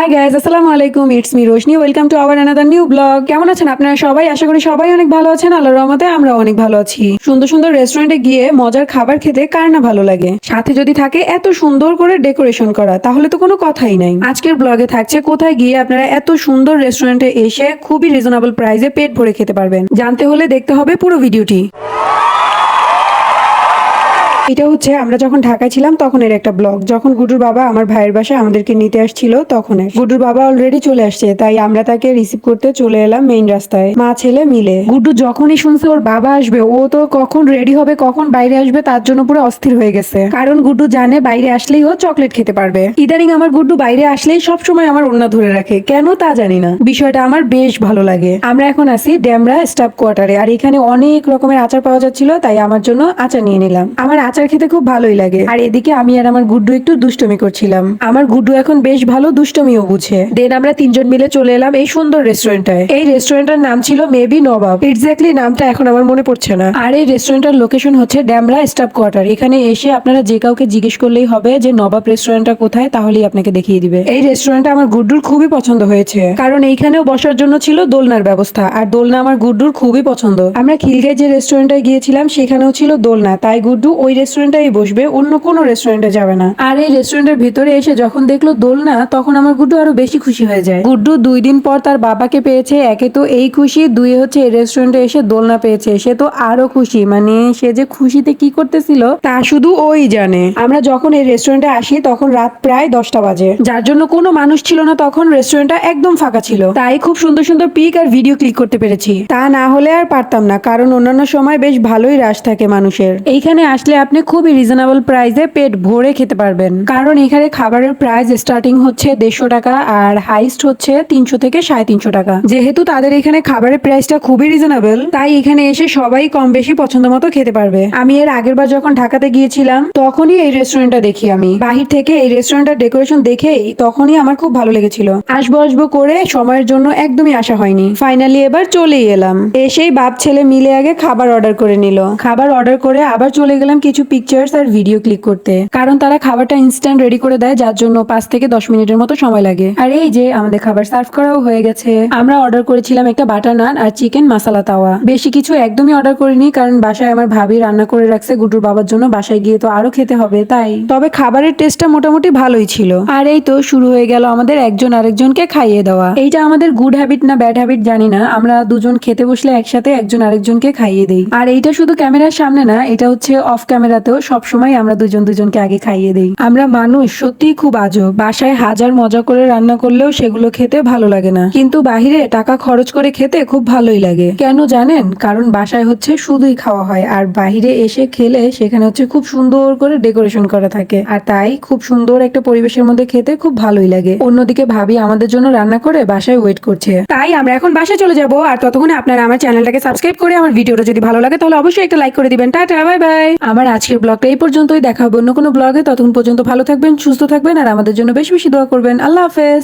Hi guys, আসসালামু আলাইকুম। It's me Roshni. Welcome to our another new blog. কেমন আছেন আপনারা সবাই? আশা করি সবাই অনেক ভালো আছেন। আল্লাহর রহমতে আমরা অনেক ভালো আছি। সুন্দর সুন্দর রেস্টুরেন্টে গিয়ে মজার খাবার খেতে কার না ভালো লাগে, সাথে যদি থাকে এত সুন্দর করে ডেকোরেশন করা, তাহলে তো কোনো কথাই নাই। আজকের ব্লগে থাকছে কোথায় গিয়ে আপনারা এত সুন্দর রেস্টুরেন্টে এসে খুবই রিজনেবল প্রাইসে পেট ভরে খেতে পারবেন। জানতে হলে দেখতে হবে পুরো ভিডিওটি। এটা হচ্ছে আমরা যখন ঢাকায় ছিলাম তখনের একটা ব্লগ, যখন গুডুর বাবা আমার ভাইয়ের বাসায় আমাদেরকে নিতে আসছিল। তখন গুডুর বাবা অলরেডি চলে আসছে, তাই আমরা তাকে রিসিভ করতে চলে এলাম মেইন রাস্তায়, মা ছেলে মিলে। গুড্ডু যখনই শুনছে ওর বাবা আসবে, ও তো কখন রেডি হবে, কখন বাইরে আসবে তার জন্য পুরো অস্থির হয়ে গেছে। কারণ গুড্ডু জানে বাইরে আসলেই ও চকলেট খেতে পারবে। ইদানিং আমার গুড্ডু বাইরে আসলেই সবসময় আমার ওড়না ধরে রাখে, কেন তা জানি না। বিষয়টা আমার বেশ ভালো লাগে। আমরা এখন আছি ডেমরা স্টাফ কোয়ার্টারে, আর এখানে অনেক রকমের আচার পাওয়া যাচ্ছিল, তাই আমার জন্য আচার নিয়ে নিলাম। আমার আচার খেতে খুব ভালোই লাগে। আর এদিকে আমি আর আমার গুড্ডু একটু দুষ্টমি করছিলাম। আমার গুড্ডু এখন বেশ ভালো দুষ্টমিও বুঝে। দেন আমরা তিনজন মিলে চলে এলাম এই সুন্দর রেস্টুরেন্টটায়। এই রেস্টুরেন্টের নাম ছিল মেবি নবাব। এক্স্যাক্টলি নামটা এখন আমার মনে পড়ছে না। আর এই রেস্টুরেন্টের লোকেশন হচ্ছে ডেমরা স্টাফ কোয়ার্টার। এখানে এসে আপনারা যে কাউকে জিজ্ঞেস করলেই হবে যে নবাব রেস্টুরেন্টটা কোথায়, তাহলেই আপনাকে দেখিয়ে দিবে। এই রেস্টুরেন্টটা আমার গুড্ডুর খুবই পছন্দ হয়েছে, কারণ এইখানেও বসার জন্য ছিল দোলনার ব্যবস্থা, আর দোলনা আমার গুড্ডুর খুবই পছন্দ। আমরা খিলগাঁও যে রেস্টুরেন্টে গিয়েছিলাম সেখানেও ছিল দোলনা, তাই গুড্ডু ওই রেস্টুরেন্টে বসবে, অন্য কোনো রেস্টুরেন্টে যাবে না। আর এই রেস্টুরেন্টের ভিতরে এসে যখন দেখলো দোলনা, তখন আমার গুড্ডু আরো বেশি খুশি হয়ে যায়। গুড্ডু 2 দিন পর তার বাবাকে পেয়েছে, একে তো এই খুশি, দুই হচ্ছে এই রেস্টুরেন্টে এসে দোলনা পেয়েছে, সে তো আরো খুশি। মানে সে যে খুশিতে কি করতেছিল তা শুধু ওই জানে। আমরা যখন এই রেস্টুরেন্টে আসি তখন রাত প্রায় 10টা বাজে, যার জন্য কোনো মানুষ ছিল না। তখন রেস্টুরেন্টটা একদম ফাঁকা ছিল, তাই খুব সুন্দর সুন্দর পিক আর ভিডিও ক্লিক করতে পেরেছি। তা না হলে আর পারতাম না, কারণ অন্যান্য সময় বেশ ভালোই রাশ থাকে মানুষের। এইখানে আসলে আপনি খুবই রিজনেবল প্রাইসে পেট ভরে খেতে পারবেন, কারণ এখানে খাবারের প্রাইস স্টার্টিং হচ্ছে 150 টাকা আর হাইস্ট হচ্ছে 300 থেকে 350 টাকা। যেহেতু তাদের এখানে খাবারের প্রাইসটা খুবই রিজনেবল, তাই এখানে এসে সবাই কম বেশি পছন্দ মতো খেতে পারবে। আমি এর আগের বার যখন ঢাকাতে গিয়েছিলাম তখনই এই রেস্টুরেন্টটা দেখি, আমি বাহির থেকে এই রেস্টুরেন্টের ডেকোরেশন দেখেই তখনই আমার খুব ভালো লেগেছিল। আসবো আসবো করে সময়ের জন্য একদমই আসা হয়নি। ফাইনালি এবার চলেই এলাম। এসেই বাপ ছেলে মিলে আগে খাবার অর্ডার করে নিল। খাবার অর্ডার করে আবার চলে গেলাম কিছু পিকচার্স আর ভিডিও ক্লিক করতে, কারণ তারা খাবারটা ইনস্ট্যান্ট রেডি করে দেয়, যার জন্য 5 থেকে 10 মিনিটের মতো সময় লাগে। আর এই যে আমাদের খাবার সার্ভ করাও হয়ে গেছে। আমরা অর্ডার করেছিলাম একটা বাটার নান আর চিকেন মাসালা তাওয়া। বেশি কিছু একদমই অর্ডার করিনি, কারণ বাসায় আমার ভাবি রান্না করে রাখছে গুড্ডুর বাবার জন্য, বাসায় গিয়ে তো আরো খেতে হবে তাই। তবে খাবারের টেস্টটা মোটামুটি ভালোই ছিল। আর এই তো শুরু হয়ে গেল আমাদের একজন আরেকজনকে খাইয়ে দেওয়া। এইটা আমাদের গুড হ্যাবিট না ব্যাড হ্যাবিট জানি না, আমরা দুজন খেতে বসলে একসাথে একজন আরেকজনকে খাইয়ে দেই। আর এইটা শুধু ক্যামেরার সামনে না, এটা হচ্ছে অফ ক্যামেরাতেও সবসময় আমরা দুজন দুজনকে আগে খাইয়ে দেই। আমরা মানুষ সত্যিই খুব আজব। বাসায় হাজার মজা করে রান্না করলেও সেগুলো খেতে ভালো লাগে না, কিন্তু বাহিরে টাকা খরচ করে খেতে খুব ভালোই লাগে। কেন জানেন? কারণ বাসায় হচ্ছে শুধুই খাওয়া হয়, আর বাহিরে এসে খেলে সেখানে হচ্ছে খুব সুন্দর করে ডেকোরেশন করা থাকে, আর তাই খুব সুন্দর একটা পরিবেশের মধ্যে খেতে খুব ভালোই লাগে। অন্যদিকে ভাবি আমাদের জন্য রান্না করে বাসায় ওয়েট করছে, তাই আমরা এখন বাসায় চলে যাব। আর ততক্ষণে আপনারা আমার চ্যানেলটাকে সাবস্ক্রাইব করে আমার ভিডিওটা যদি ভালো লাগে তাহলে অবশ্যই একটা লাইক করে দিবেন। Tata, bye bye. আমার আজকের ব্লগটা এই পর্যন্তই, দেখা হবে অন্য কোনো ব্লগে। ততক্ষণ পর্যন্ত ভালো থাকবেন, সুস্থ থাকবেন, আর আমাদের জন্য বেশি বেশি দোয়া করবেন। আল্লাহ হাফেজ।